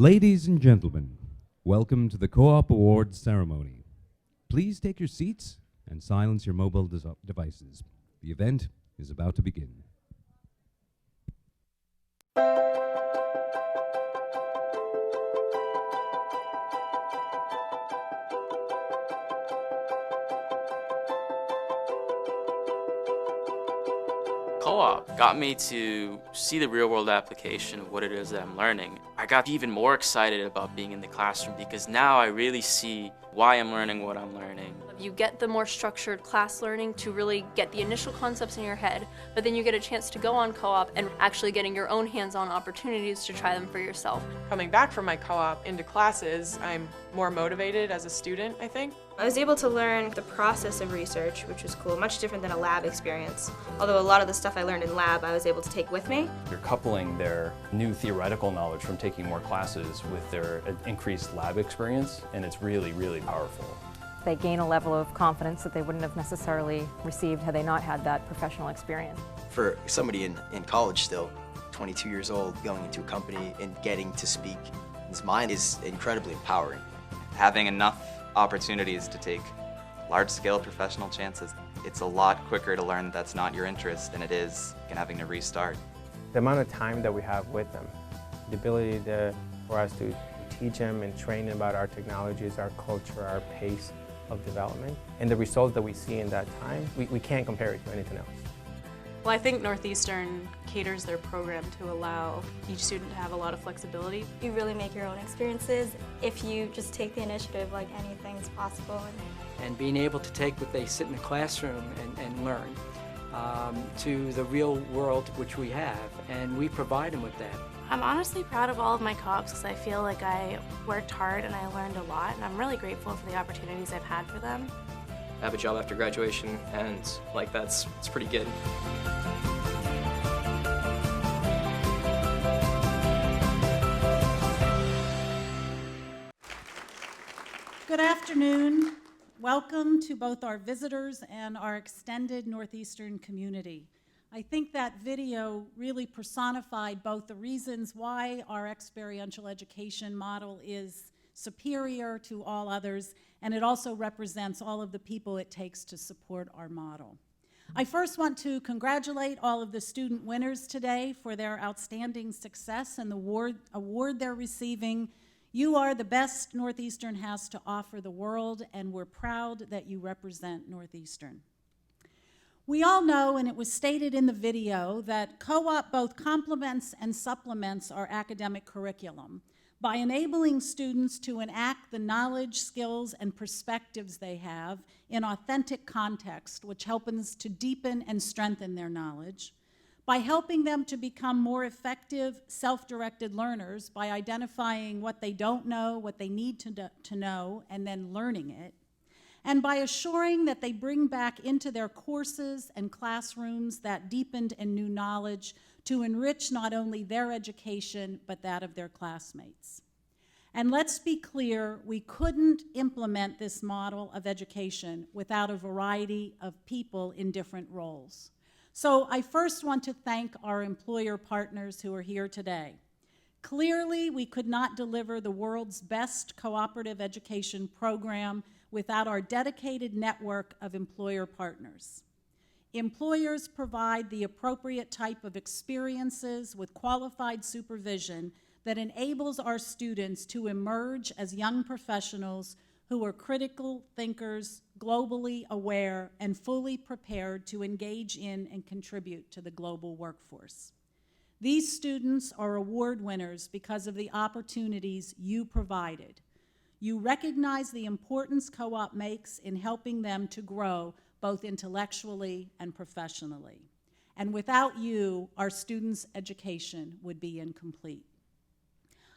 Ladies and gentlemen, welcome to the Co-op Awards ceremony. Please take your seats and silence your mobile devices. The event is about to begin. Co-op got me to see the real-world application of what it is that I'm learning. I got even more excited about being in the classroom because now I really see why I'm learning what I'm learning. You get the more structured class learning to really get the initial concepts in your head, but then you get a chance to go on co-op and actually getting your own hands-on opportunities to try them for yourself. Coming back from my co-op into classes, I'm more motivated as a student, I think. I was able to learn the process of research, which was cool, much different than a lab experience. Although a lot of the stuff I learned in lab, I was able to take with me. You're coupling their new theoretical knowledge from taking more classes with their increased lab experience, and it's really, really powerful. They gain a level of confidence that they wouldn't have necessarily received had they not had that professional experience. For somebody in college still, 22 years old, going into a company and getting to speak his mind is incredibly empowering. Having enough opportunities to take large-scale professional chances, it's a lot quicker to learn that's not your interest than it is in having to restart. The amount of time that we have with them, the ability for us to teach them and train them about our technologies, our culture, our pace of development, and the results that we see in that time, we can't compare it to anything else. Well, I think Northeastern caters their program to allow each student to have a lot of flexibility. You really make your own experiences if you just take the initiative, like anything's possible. And being able to take what they sit in the classroom and learn to the real world which we have, and we provide them with that. I'm honestly proud of all of my co-ops because I feel like I worked hard and I learned a lot, and I'm really grateful for the opportunities I've had for them. I have a job after graduation, and it's pretty good. Good afternoon. Welcome to both our visitors and our extended Northeastern community. I think that video really personified both the reasons why our experiential education model is superior to all others, and it also represents all of the people it takes to support our model. I first want to congratulate all of the student winners today for their outstanding success and the award they're receiving. You are the best Northeastern has to offer the world, and we're proud that you represent Northeastern. We all know, and it was stated in the video, that co-op both complements and supplements our academic curriculum by enabling students to enact the knowledge, skills, and perspectives they have in authentic context, which helps to deepen and strengthen their knowledge, by helping them to become more effective, self-directed learners by identifying what they don't know, what they need to know, and then learning it, and by assuring that they bring back into their courses and classrooms that deepened and new knowledge to enrich not only their education, but that of their classmates. And let's be clear, we couldn't implement this model of education without a variety of people in different roles. So I first want to thank our employer partners who are here today. Clearly, we could not deliver the world's best cooperative education program without our dedicated network of employer partners. Employers provide the appropriate type of experiences with qualified supervision that enables our students to emerge as young professionals who are critical thinkers, globally aware, and fully prepared to engage in and contribute to the global workforce. These students are award winners because of the opportunities you provided. You recognize the importance co-op makes in helping them to grow both intellectually and professionally. And without you, our students' education would be incomplete.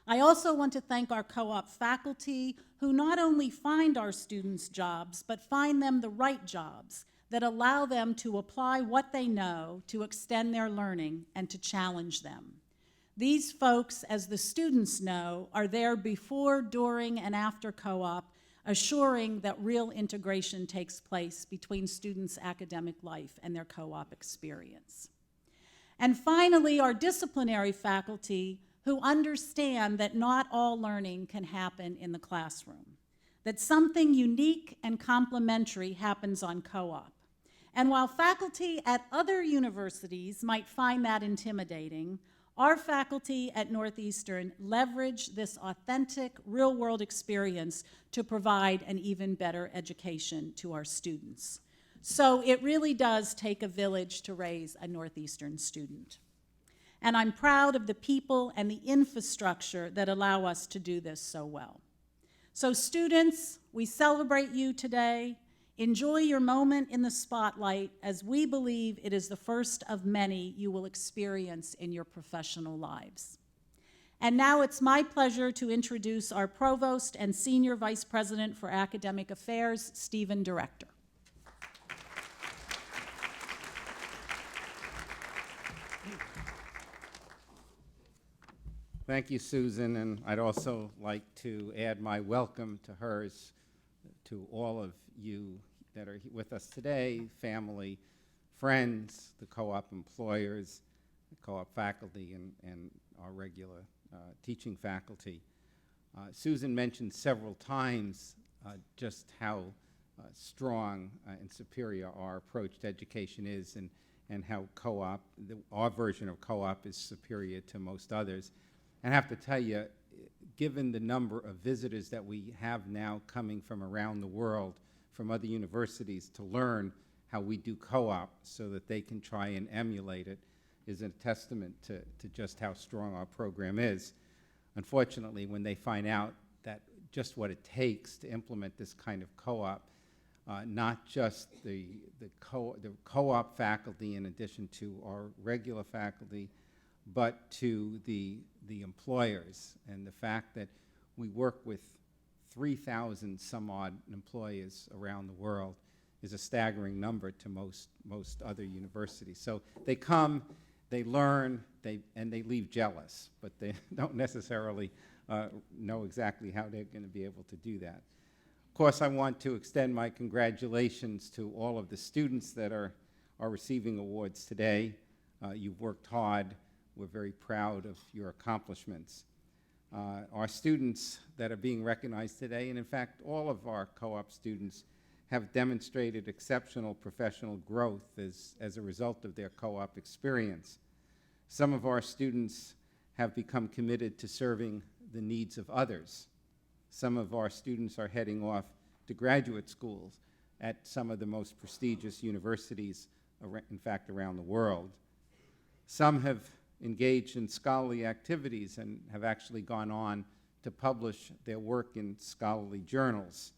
I also want to thank our co-op faculty who not only find our students jobs, but find them the right jobs that allow them to apply what they know to extend their learning and to challenge them. These folks, as the students know, are there before, during, and after co-op, assuring that real integration takes place between students' academic life and their co-op experience. And finally, our disciplinary faculty, who understand that not all learning can happen in the classroom, that something unique and complementary happens on co-op. And while faculty at other universities might find that intimidating, our faculty at Northeastern leverage this authentic, real-world experience to provide an even better education to our students. So it really does take a village to raise a Northeastern student. And I'm proud of the people and the infrastructure that allow us to do this so well. So students, we celebrate you today. Enjoy your moment in the spotlight, as we believe it is the first of many you will experience in your professional lives. And now it's my pleasure to introduce our Provost and Senior Vice President for Academic Affairs, Stephen Director. Thank you, Susan, and I'd also like to add my welcome to hers to all of you that are with us today, family, friends, the co-op employers, the co-op faculty, and our regular teaching faculty. Susan mentioned several times just how strong and superior our approach to education is, and how co-op, our version of co-op is superior to most others. And I have to tell you, given the number of visitors that we have now coming from around the world, from other universities, to learn how we do co-op so that they can try and emulate it, is a testament to just how strong our program is. Unfortunately, when they find out that just what it takes to implement this kind of co-op, not just the co-op faculty in addition to our regular faculty, but to the employers, and the fact that we work with 3,000 some odd employers around the world is a staggering number to most other universities. So they come, they learn, and they leave jealous, but they don't necessarily know exactly how they're going to be able to do that. Of course, I want to extend my congratulations to all of the students that are receiving awards today. You've worked hard. We're very proud of your accomplishments. Our students that are being recognized today, and in fact all of our co-op students, have demonstrated exceptional professional growth as a result of their co-op experience. Some of our students have become committed to serving the needs of others. Some of our students are heading off to graduate schools at some of the most prestigious universities, in fact, around the world. Some have engaged in scholarly activities and have actually gone on to publish their work in scholarly journals.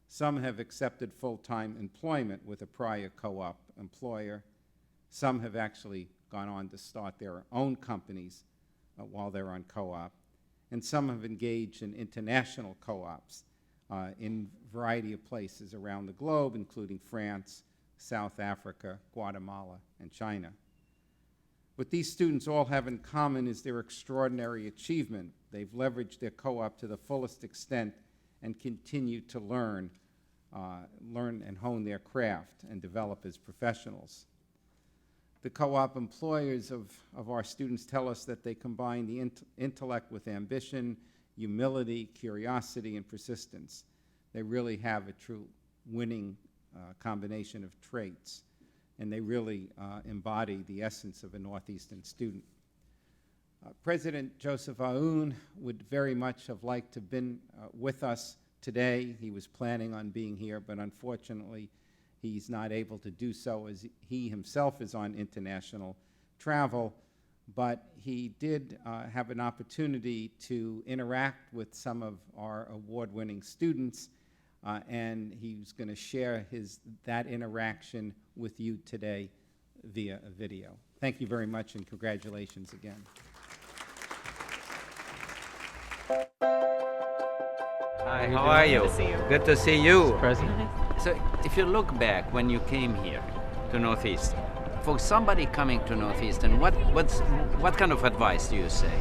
Some have accepted full-time employment with a prior co-op employer. Some have actually gone on to start their own companies while they're on co-op. And some have engaged in international co-ops in a variety of places around the globe, including France, South Africa, Guatemala, and China. What these students all have in common is their extraordinary achievement. They've leveraged their co-op to the fullest extent and continue to learn and hone their craft and develop as professionals. The co-op employers of our students tell us that they combine the intellect with ambition, humility, curiosity, and persistence. They really have a true winning combination of traits, and they really embody the essence of a Northeastern student. President Joseph Aoun would very much have liked to have been with us today. He was planning on being here, but unfortunately he's not able to do so, as he himself is on international travel. But he did have an opportunity to interact with some of our award-winning students, and he's going to share that interaction with you today via a video. Thank you very much, and congratulations again. Hi, how are you? Good to see you. Good to see you. President. So if you look back when you came here to Northeastern, for somebody coming to Northeastern, what kind of advice do you say?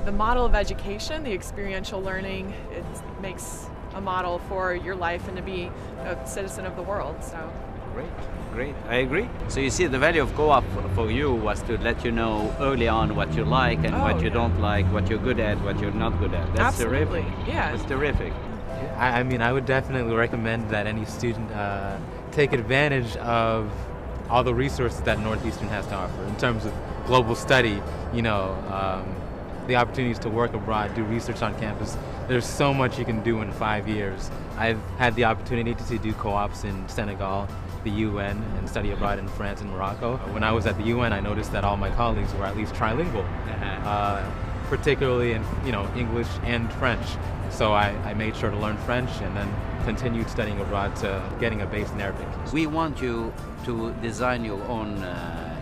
The model of education, the experiential learning, it makes a model for your life and to be a citizen of the world. So great. great. I agree. So you see, the value of co-op for you was to let you know early on what you like and what you don't like, what you're good at, what you're not good at. That's Absolutely. terrific. Yeah. That's terrific. I mean, I would definitely recommend that any student take advantage of all the resources that Northeastern has to offer in terms of global study, the opportunities to work abroad, do research on campus. There's so much you can do in 5 years. I've had the opportunity to do co-ops in Senegal, the UN, and study abroad in France and Morocco. When I was at the UN, I noticed that all my colleagues were at least trilingual, particularly in English and French. So I made sure to learn French and then continued studying abroad to getting a base in Arabic. We want you to design your own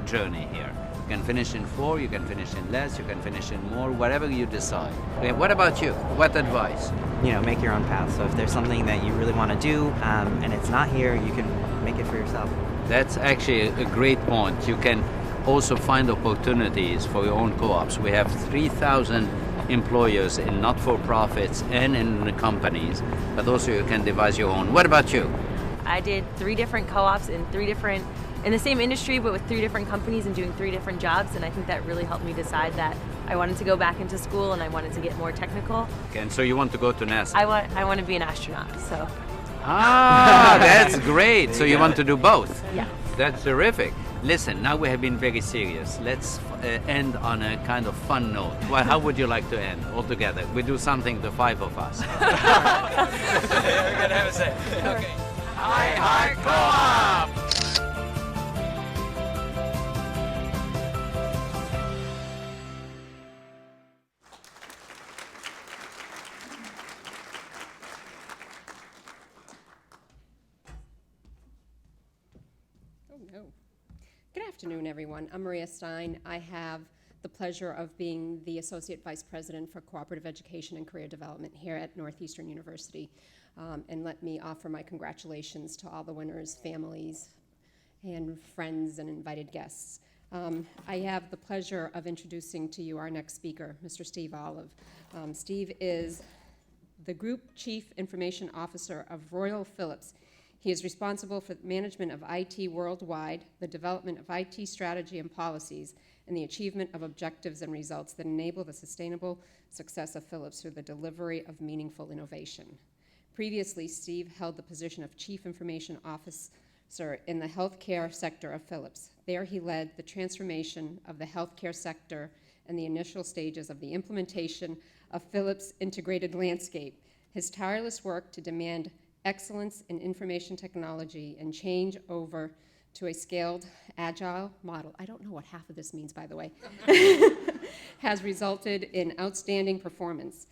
journey here. You can finish in 4, you can finish in less, you can finish in more, whatever you decide. Okay, what about you? What advice? Make your own path. So if there's something that you really want to do and it's not here, you can make it for yourself. That's actually a great point. You can also find opportunities for your own co-ops. We have 3,000 employers in not-for-profits and in companies, but also you can devise your own. What about you? I did 3 different co-ops in the same industry, but with 3 different companies and doing 3 different jobs, and I think that really helped me decide that I wanted to go back into school and I wanted to get more technical. Okay, and so you want to go to NASA? I want to be an astronaut, so. Ah, that's great. So you want to do both? Yeah. That's terrific. Listen, now we have been very serious. Let's end on a kind of fun note. Well, how would you like to end all together? We do something, the 5 of us. We're gonna have a say. Okay. I Heart Co-op! Good afternoon, everyone. I'm Maria Stein. I have the pleasure of being the Associate Vice President for Cooperative Education and Career Development here at Northeastern University. And let me offer my congratulations to all the winners, families, and friends and invited guests. I have the pleasure of introducing to you our next speaker, Mr. Steve Olive. Steve is the Group Chief Information Officer of Royal Philips. He is responsible for the management of IT worldwide, the development of IT strategy and policies, and the achievement of objectives and results that enable the sustainable success of Philips through the delivery of meaningful innovation. Previously, Steve held the position of Chief Information Officer in the healthcare sector of Philips. There he led the transformation of the healthcare sector and the initial stages of the implementation of Philips' integrated landscape. His tireless work to demand excellence in information technology and change over to a scaled, agile model, I don't know what half of this means, by the way, has resulted in outstanding performance,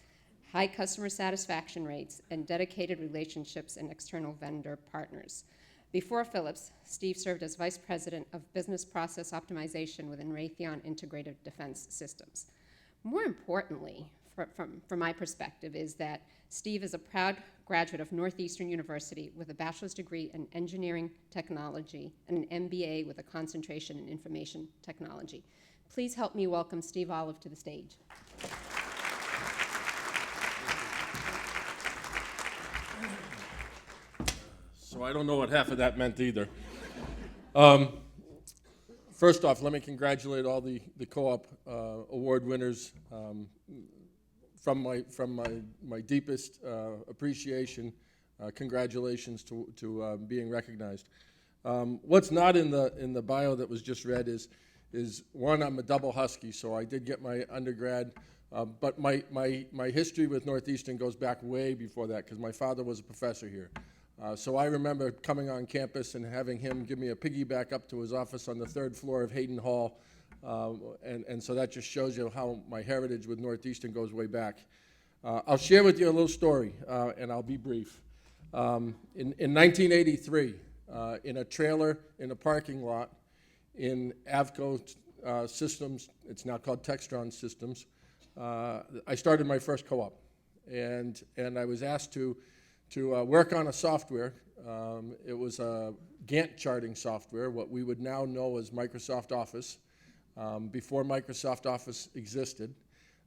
high customer satisfaction rates, and dedicated relationships and external vendor partners. Before Philips, Steve served as Vice President of Business Process Optimization within Raytheon Integrated Defense Systems. More importantly, from my perspective, is that Steve is a proud graduate of Northeastern University with a bachelor's degree in engineering technology and an MBA with a concentration in information technology. Please help me welcome Steve Olive to the stage. So I don't know what half of that meant either. First off, let me congratulate all the co-op award winners. From my deepest appreciation, congratulations to being recognized. What's not in the bio that was just read is one, I'm a double Husky, so I did get my undergrad, but my history with Northeastern goes back way before that because my father was a professor here. So I remember coming on campus and having him give me a piggyback up to his office on the 3rd floor of Hayden Hall. And so that just shows you how my heritage with Northeastern goes way back. I'll share with you a little story, and I'll be brief. In 1983, in a trailer in a parking lot in Avco Systems, it's now called Textron Systems, I started my first co-op. And I was asked to work on a software. It was a Gantt charting software, what we would now know as Microsoft Office. Before Microsoft Office existed.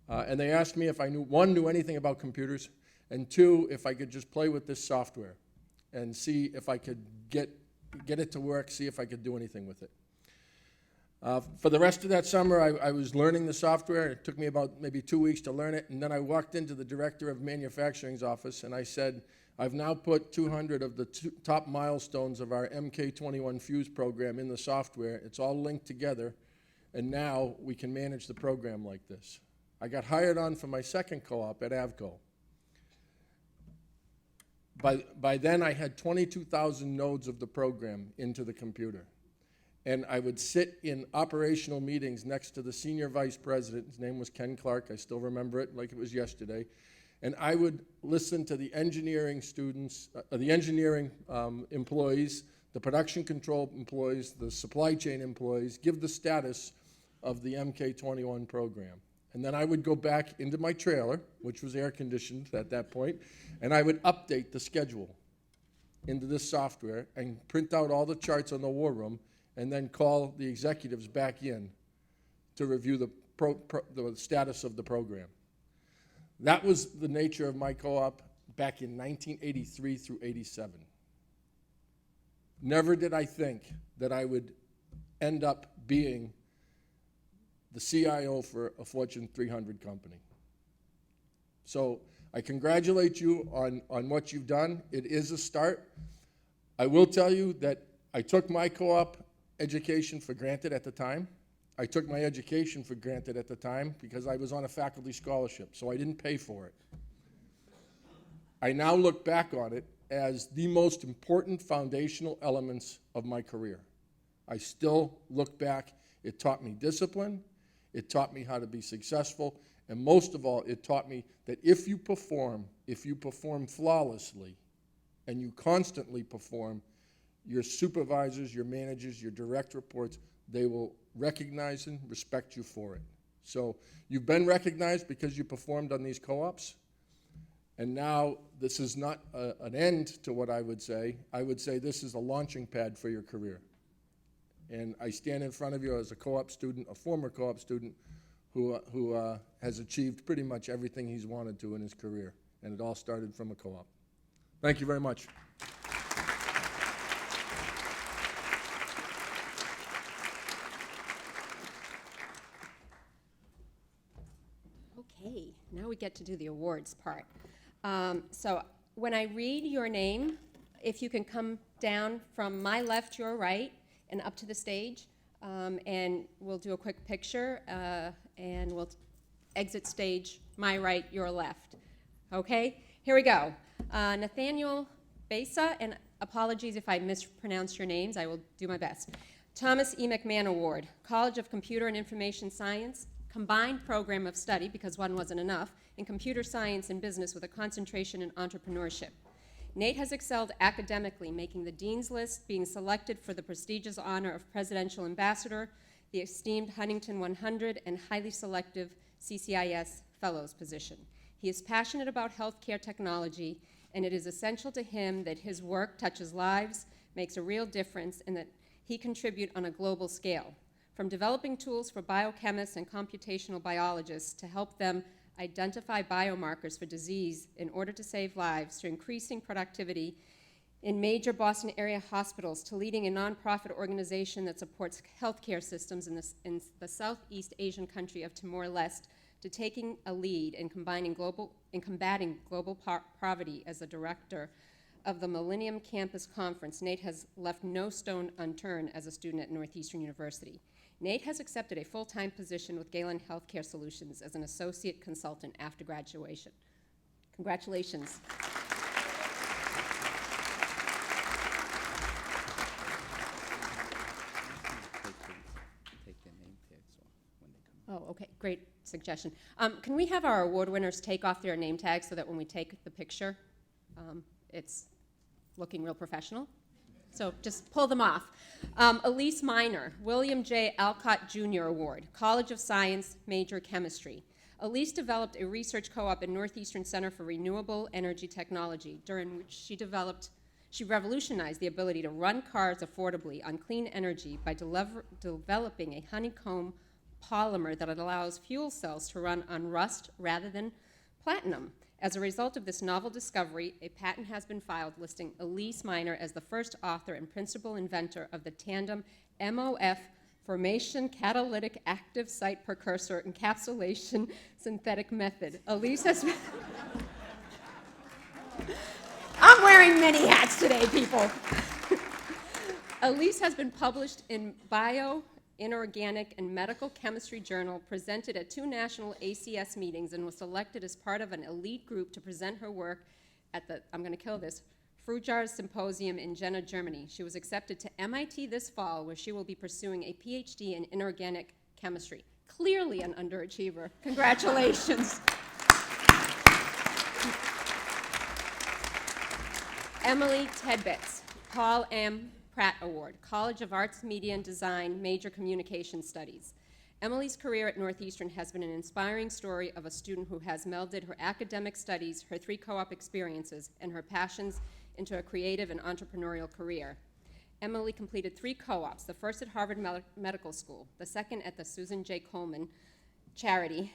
And they asked me if I knew anything about computers, and 2, if I could just play with this software and see if I could get get it to work, see if I could do anything with it. For the rest of that summer, I was learning the software. It took me about maybe 2 weeks to learn it, and then I walked into the director of manufacturing's office, and I said, I've now put 200 of the top milestones of our MK21 Fuse program in the software. It's all linked together, and now we can manage the program like this. I got hired on for my second co-op at Avco. By then, I had 22,000 nodes of the program into the computer. And I would sit in operational meetings next to the senior vice president. His name was Ken Clark. I still remember it like it was yesterday. And I would listen to the engineering students, employees, the production control employees, the supply chain employees, give the status of the MK21 program. And then I would go back into my trailer, which was air conditioned at that point, and I would update the schedule into this software and print out all the charts on the war room, and then call the executives back in to review the status of the program. That was the nature of my co-op back in 1983 through 87. Never did I think that I would end up being the CIO for a Fortune 300 company. So I congratulate you on what you've done. It is a start. I will tell you that I took my co-op education for granted at the time. I took my education for granted at the time because I was on a faculty scholarship, so I didn't pay for it. I now look back on it as the most important foundational elements of my career. I still look back. It taught me discipline. It taught me how to be successful. And most of all, it taught me that if you perform flawlessly, and you constantly perform, your supervisors, your managers, your direct reports, they will recognize and respect you for it. So you've been recognized because you performed on these co-ops. And now this is not an end to what I would say. I would say this is a launching pad for your career. And I stand in front of you as a co-op student, a former co-op student, who has achieved pretty much everything he's wanted to in his career. And it all started from a co-op. Thank you very much. Okay, now we get to do the awards part. So when I read your name, if you can come down from my left, your right, and up to the stage, and we'll do a quick picture, and we'll exit stage, my right, your left. Okay, here we go. Nathaniel Besa, and apologies if I mispronounce your names, I will do my best. Thomas E. McMahon Award, College of Computer and Information Science, combined program of study, because one wasn't enough, in computer science and business with a concentration in entrepreneurship. Nate has excelled academically, making the Dean's List, being selected for the prestigious honor of Presidential Ambassador, the esteemed Huntington 100, and highly selective CCIS Fellows position. He is passionate about healthcare technology, and it is essential to him that his work touches lives, makes a real difference, and that he contribute on a global scale. From developing tools for biochemists and computational biologists to help them identify biomarkers for disease in order to save lives, to increasing productivity in major Boston area hospitals, to leading a nonprofit organization that supports healthcare systems in the Southeast Asian country of Timor-Leste, to taking a lead in combating global poverty as the director of the Millennium Campus Conference. Nate has left no stone unturned as a student at Northeastern University. Nate has accepted a full-time position with Galen Healthcare Solutions as an associate consultant after graduation. Congratulations. Oh, okay, great suggestion. Can we have our award winners take off their name tags so that when we take the picture, it's looking real professional? So just pull them off. Elise Miner, William J. Alcott Jr. Award, College of Science, major chemistry. Elise developed a research co-op at Northeastern Center for Renewable Energy Technology, during which she revolutionized the ability to run cars affordably on clean energy by developing a honeycomb polymer that allows fuel cells to run on rust rather than platinum. As a result of this novel discovery, a patent has been filed listing Elise Miner as the first author and principal inventor of the tandem MOF formation catalytic active site precursor encapsulation synthetic method. Elise has been I'm wearing many hats today, people. Elise has been published in Bio, Inorganic, and Medical Chemistry Journal, presented at 2 national ACS meetings, and was selected as part of an elite group to present her work at the, I'm going to kill this, Frujar Symposium in Jena, Germany. She was accepted to MIT this fall, where she will be pursuing a PhD in inorganic chemistry. Clearly an underachiever. Congratulations. Emily Tedbetts, Paul M. Pratt Award, College of Arts, Media, and Design, Major Communication Studies. Emily's career at Northeastern has been an inspiring story of a student who has melded her academic studies, her 3 co-op experiences, and her passions into a creative and entrepreneurial career. Emily completed 3 co-ops, the first at Harvard Medical School, the second at the Susan J. Komen charity,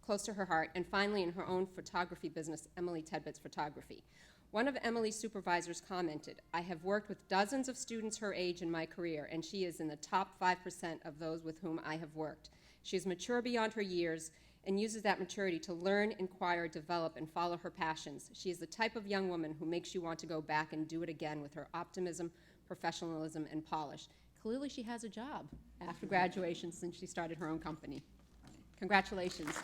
close to her heart, and finally in her own photography business, Emily Tedbetts Photography. One of Emily's supervisors commented, "I have worked with dozens of students her age in my career, and she is in the top 5% of those with whom I have worked. She is mature beyond her years and uses that maturity to learn, inquire, develop, and follow her passions. She is the type of young woman who makes you want to go back and do it again with her optimism, professionalism, and polish." Clearly she has a job after graduation since she started her own company. Congratulations.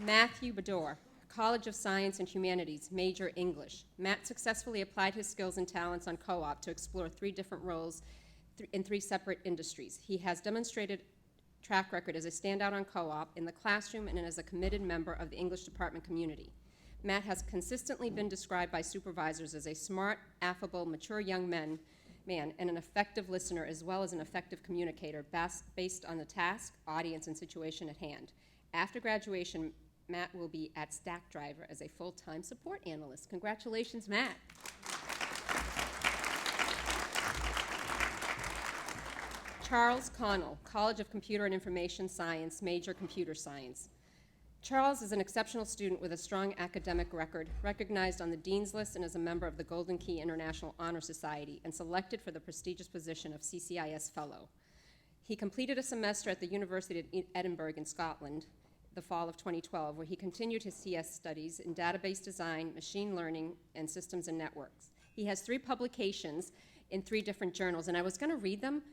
Matthew Bador, College of Science and Humanities, major English. Matt successfully applied his skills and talents on co-op to explore 3 different roles in 3 separate industries. He has demonstrated track record as a standout on co-op, in the classroom, and as a committed member of the English department community. Matt has consistently been described by supervisors as a smart, affable, mature young man and an effective listener, as well as an effective communicator based on the task, audience, and situation at hand. After graduation, Matt will be at Stack Driver as a full-time support analyst. Congratulations, Matt. Charles Connell, College of Computer and Information Science, major Computer Science. Charles is an exceptional student with a strong academic record, recognized on the Dean's List and as a member of the Golden Key International Honor Society, and selected for the prestigious position of CCIS Fellow. He completed a semester at the University of Edinburgh in Scotland, the fall of 2012, where he continued his CS studies in database design, machine learning, and systems and networks. He has 3 publications in 3 different journals, and I was going to read them,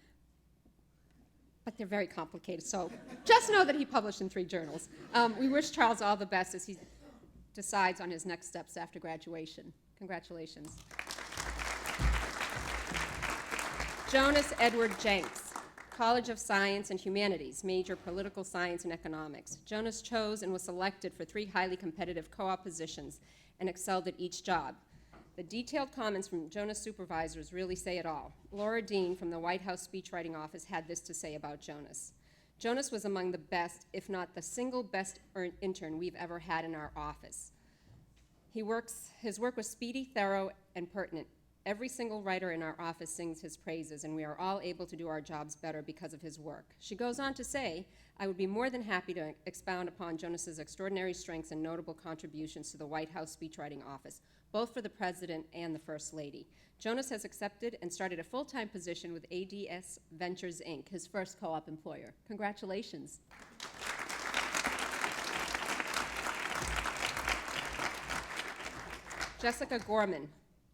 but they're very complicated, so just know that he published in 3 journals. We wish Charles all the best as he decides on his next steps after graduation. Congratulations. Jonas Edward Jenks, College of Science and Humanities, major Political Science and Economics. Jonas chose and was selected for 3 highly competitive co-op positions and excelled at each job. The detailed comments from Jonas' supervisors really say it all. Laura Dean from the White House Speechwriting Office had this to say about Jonas. Jonas was among the best, if not the single best intern we've ever had in our office. His work was speedy, thorough, and pertinent. Every single writer in our office sings his praises, and we are all able to do our jobs better because of his work. She goes on to say, "I would be more than happy to expound upon Jonas's extraordinary strengths and notable contributions to the White House Speechwriting Office, both for the President and the First Lady. Jonas has accepted and started a full-time position with ADS Ventures, Inc., his first co-op employer. Congratulations." Jessica Gorman,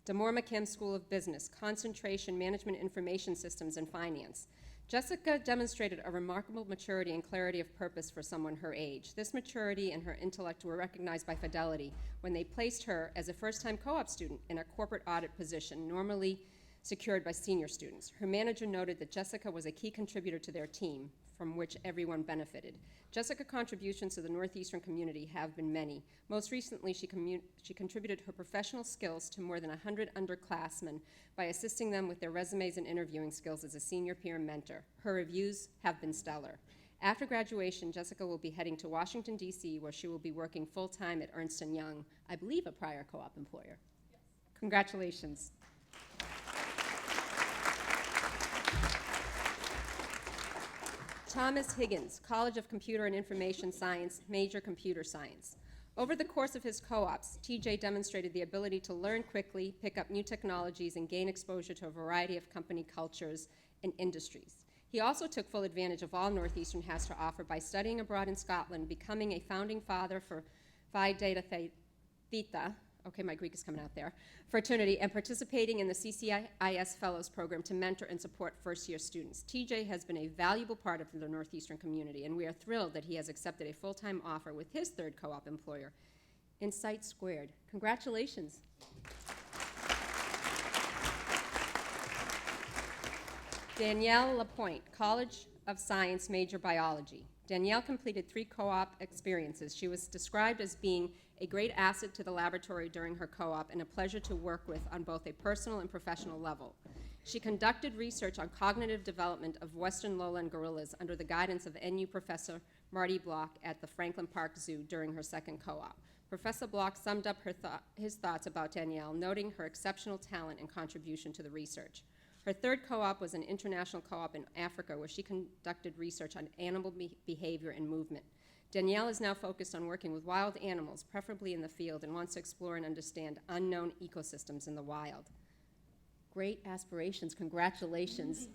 DeMoore McKim School of Business, Concentration, Management Information Systems, and Finance. Jessica demonstrated a remarkable maturity and clarity of purpose for someone her age. This maturity and her intellect were recognized by Fidelity when they placed her as a first-time co-op student in a corporate audit position, normally secured by senior students. Her manager noted that Jessica was a key contributor to their team, from which everyone benefited. Jessica's contributions to the Northeastern community have been many. Most recently, she contributed her professional skills to more than 100 underclassmen by assisting them with their resumes and interviewing skills as a senior peer mentor. Her reviews have been stellar. After graduation, Jessica will be heading to Washington, D.C., where she will be working full-time at Ernst & Young, I believe a prior co-op employer. Yes. Congratulations. Thomas Higgins, College of Computer and Information Science, major computer science. Over the course of his co-ops, TJ demonstrated the ability to learn quickly, pick up new technologies, and gain exposure to a variety of company cultures and industries. He also took full advantage of all Northeastern has to offer by studying abroad in Scotland, becoming a founding father for Phi Theta Theta, okay, my Greek is coming out there, fraternity, and participating in the CCIS Fellows Program to mentor and support first-year students. TJ has been a valuable part of the Northeastern community, and we are thrilled that he has accepted a full-time offer with his third co-op employer, Insight Squared. Congratulations. Danielle Lapointe, College of Science, major biology. Danielle completed 3 co-op experiences. She was described as being a great asset to the laboratory during her co-op and a pleasure to work with on both a personal and professional level. She conducted research on cognitive development of western lowland gorillas under the guidance of NU Professor Marty Block at the Franklin Park Zoo during her second co-op. Professor Block summed up his thoughts about Danielle, noting her exceptional talent and contribution to the research. Her third co-op was an international co-op in Africa where she conducted research on animal behavior and movement. Danielle is now focused on working with wild animals, preferably in the field, and wants to explore and understand unknown ecosystems in the wild. Great aspirations. Congratulations.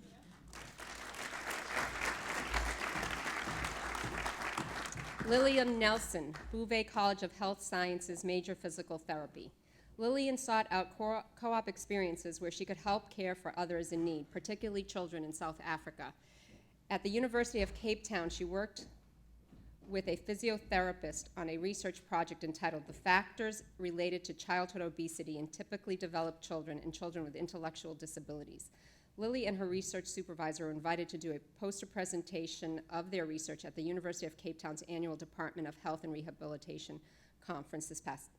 Lillian Nelson, Bouvet College of Health Sciences, major physical therapy. Lillian sought out co-op experiences where she could help care for others in need, particularly children in South Africa. At the University of Cape Town, she worked with a physiotherapist on a research project entitled The Factors Related to Childhood Obesity in Typically Developed Children and Children with Intellectual Disabilities. Lily and her research supervisor were invited to do a poster presentation of their research at the University of Cape Town's annual Department of Health and Rehabilitation conference this past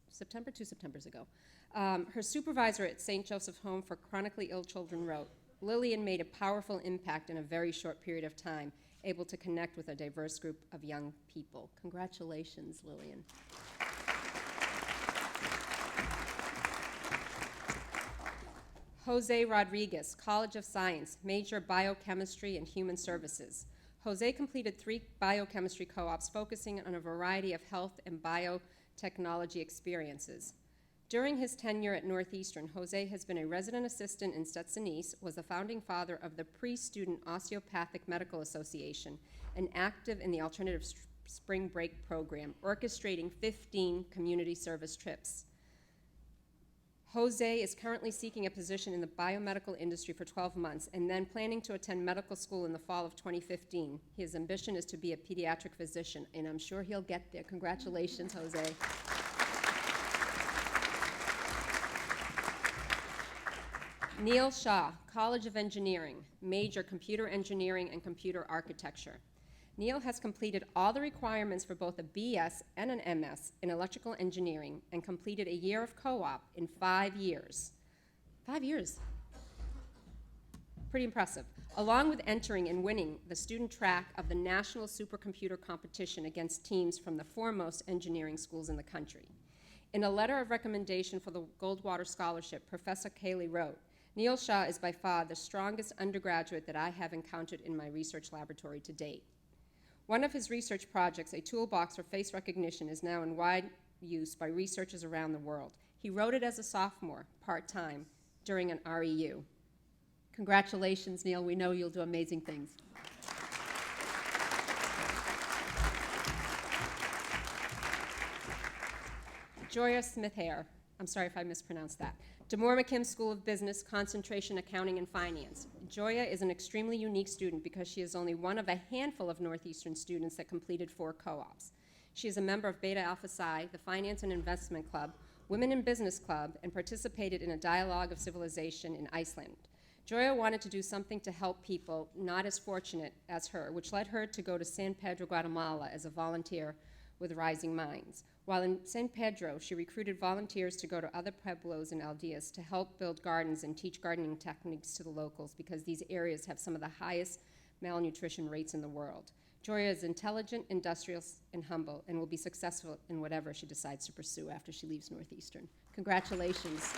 September, 2 Septembers ago. Her supervisor at St. Joseph's Home for Chronically Ill Children wrote, Lillian made a powerful impact in a very short period of time, able to connect with a diverse group of young people. Congratulations, Lillian. Jose Rodriguez, College of Science, major biochemistry and human services. Jose completed 3 biochemistry co-ops focusing on a variety of health and biotechnology experiences. During his tenure at Northeastern, Jose has been a resident assistant in Stetson-East, was the founding father of the Pre-Student Osteopathic Medical Association, and active in the Alternative Spring Break program, orchestrating 15 community service trips. Jose is currently seeking a position in the biomedical industry for 12 months and then planning to attend medical school in the fall of 2015. His ambition is to be a pediatric physician, and I'm sure he'll get there. Congratulations, Jose. Neil Shaw, College of Engineering, major computer engineering and computer architecture. Neil has completed all the requirements for both a BS and an MS in electrical engineering and completed a year of co-op in 5 years. 5 years. Pretty impressive. Along with entering and winning the student track of the National Supercomputer Competition against teams from the foremost engineering schools in the country. In a letter of recommendation for the Goldwater Scholarship, Professor Cayley wrote, Neil Shaw is by far the strongest undergraduate that I have encountered in my research laboratory to date. One of his research projects, a toolbox for face recognition, is now in wide use by researchers around the world. He wrote it as a sophomore, part-time, during an REU. Congratulations, Neil. We know you'll do amazing things. Joya Smith-Hare. I'm sorry if I mispronounced that. DeMoore McKim School of Business, Concentration Accounting and Finance. Joya is an extremely unique student because she is only one of a handful of Northeastern students that completed 4 co-ops. She is a member of Beta Alpha Psi, the Finance and Investment Club, Women in Business Club, and participated in a dialogue of civilization in Iceland. Joya wanted to do something to help people not as fortunate as her, which led her to go to San Pedro, Guatemala as a volunteer with Rising Minds. While in San Pedro, she recruited volunteers to go to other pueblos and aldeas to help build gardens and teach gardening techniques to the locals because these areas have some of the highest malnutrition rates in the world. Joya is intelligent, industrious, and humble, and will be successful in whatever she decides to pursue after she leaves Northeastern. Congratulations.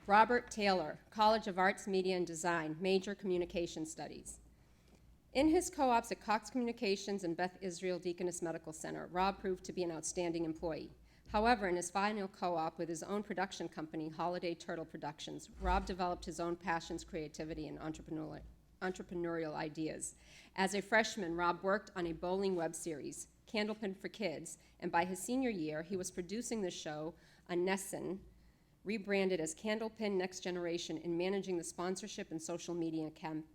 Robert Taylor, College of Arts, Media, and Design, major Communication Studies. In his co-ops at Cox Communications and Beth Israel Deaconess Medical Center, Rob proved to be an outstanding employee. However, in his final co-op with his own production company, Holiday Turtle Productions, Rob developed his own passions, creativity, and entrepreneurial ideas. As a freshman, Rob worked on a bowling web series, Candlepin for Kids, and by his senior year, he was producing the show Ences, rebranded as Candlepin Next Generation, in managing the sponsorship and social media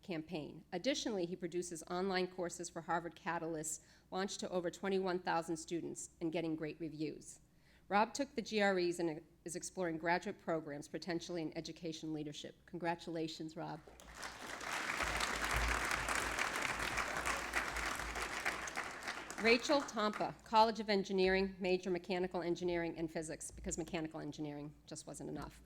campaign. Additionally, he produces online courses for Harvard Catalyst, launched to over 21,000 students and getting great reviews. Rob took the GREs and is exploring graduate programs, potentially in education leadership. Congratulations, Rob. Rachel Tompa, College of Engineering, major mechanical engineering and physics, because mechanical engineering just wasn't enough.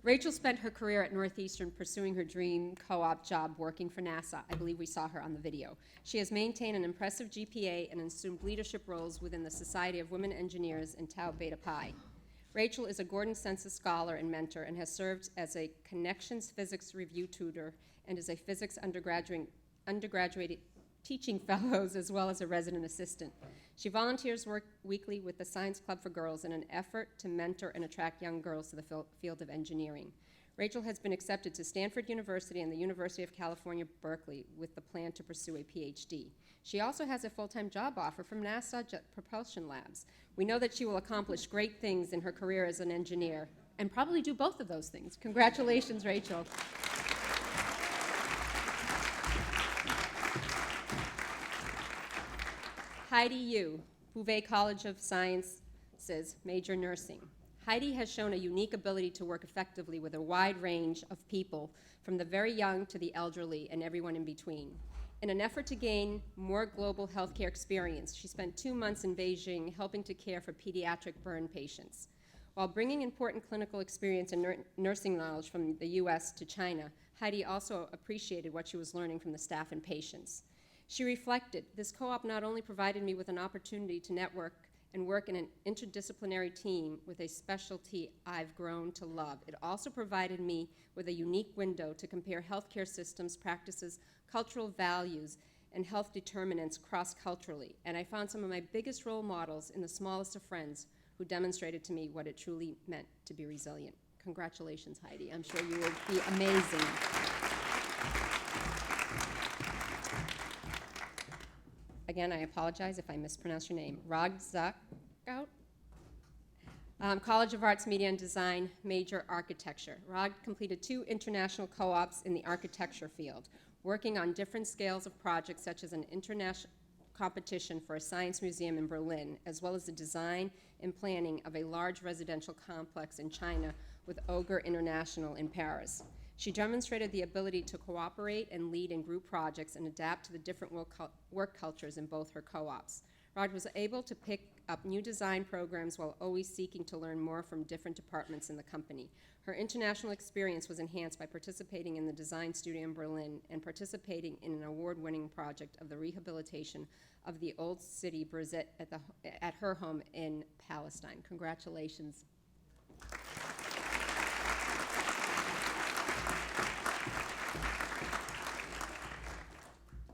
Rachel spent her career at Northeastern pursuing her dream co-op job working for NASA. I believe we saw her on the video. She has maintained an impressive GPA and assumed leadership roles within the Society of Women Engineers and Tau Beta Pi. Rachel is a Gordon Census scholar and mentor and has served as a Connections Physics Review tutor and is a physics undergraduate teaching fellows as well as a resident assistant. She volunteers work weekly with the Science Club for Girls in an effort to mentor and attract young girls to the field of engineering. Rachel has been accepted to Stanford University and the University of California, Berkeley, with the plan to pursue a PhD. She also has a full-time job offer from NASA Jet Propulsion Labs. We know that she will accomplish great things in her career as an engineer and probably do both of those things. Congratulations, Rachel. Heidi Yu, Bouvet College of Sciences, major nursing. Heidi has shown a unique ability to work effectively with a wide range of people, from the very young to the elderly and everyone in between. In an effort to gain more global healthcare experience, she spent 2 months in Beijing helping to care for pediatric burn patients. While bringing important clinical experience and nursing knowledge from the US to China, Heidi also appreciated what she was learning from the staff and patients. She reflected, "This co-op not only provided me with an opportunity to network and work in an interdisciplinary team with a specialty I've grown to love, it also provided me with a unique window to compare healthcare systems, practices, cultural values, and health determinants cross-culturally. And I found some of my biggest role models in the smallest of friends who demonstrated to me what it truly meant to be resilient." Congratulations, Heidi. I'm sure you will be amazing. Again, I apologize if I mispronounce your name. Ragzak, College of Arts, Media, and Design, major architecture. Rag completed 2 international co-ops in the architecture field, working on different scales of projects such as an international competition for a science museum in Berlin, as well as the design and planning of a large residential complex in China with Ogre International in Paris. She demonstrated the ability to cooperate and lead in group projects and adapt to the different work cultures in both her co-ops. Rod was able to pick up new design programs while always seeking to learn more from different departments in the company. Her international experience was enhanced by participating in the design studio in Berlin and participating in an award-winning project of the rehabilitation of the old city Brizet at her home in Palestine. Congratulations.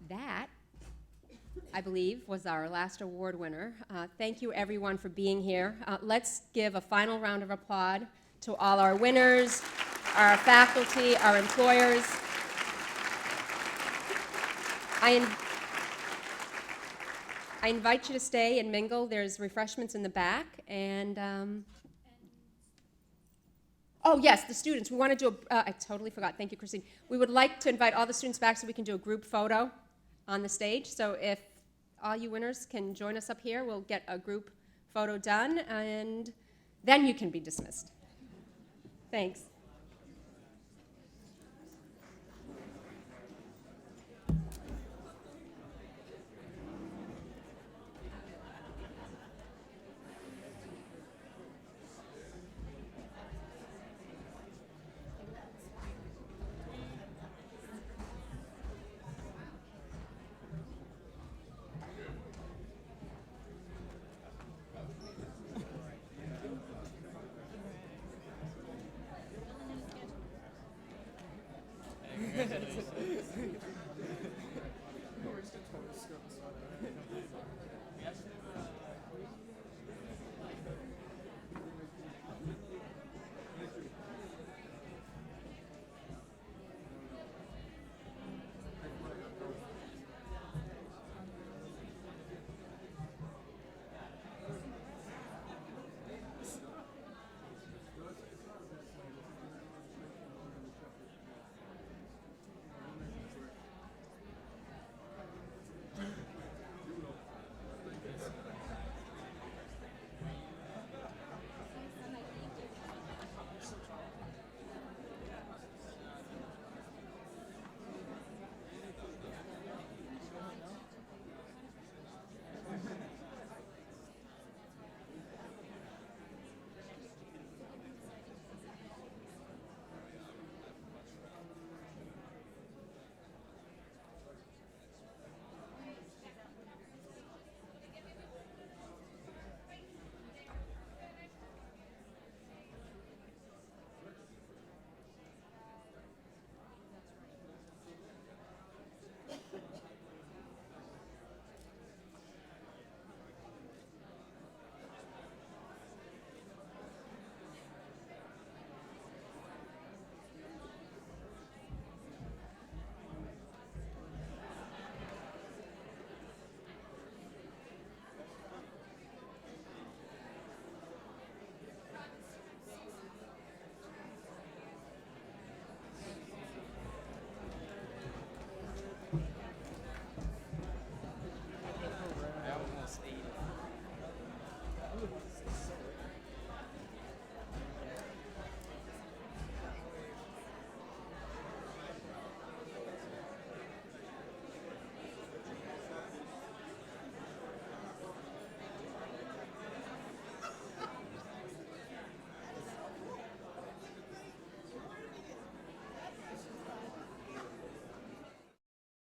That, I believe, was our last award winner. Thank you, everyone, for being here. Let's give a final round of applause to all our winners, our faculty, our employers. I invite you to stay and mingle. There's refreshments in the back. And oh, yes, the students. We want to do I totally forgot. Thank you, Christine. We would like to invite all the students back so we can do a group photo on the stage. So if all you winners can join us up here, we'll get a group photo done, and then you can be dismissed. Thanks.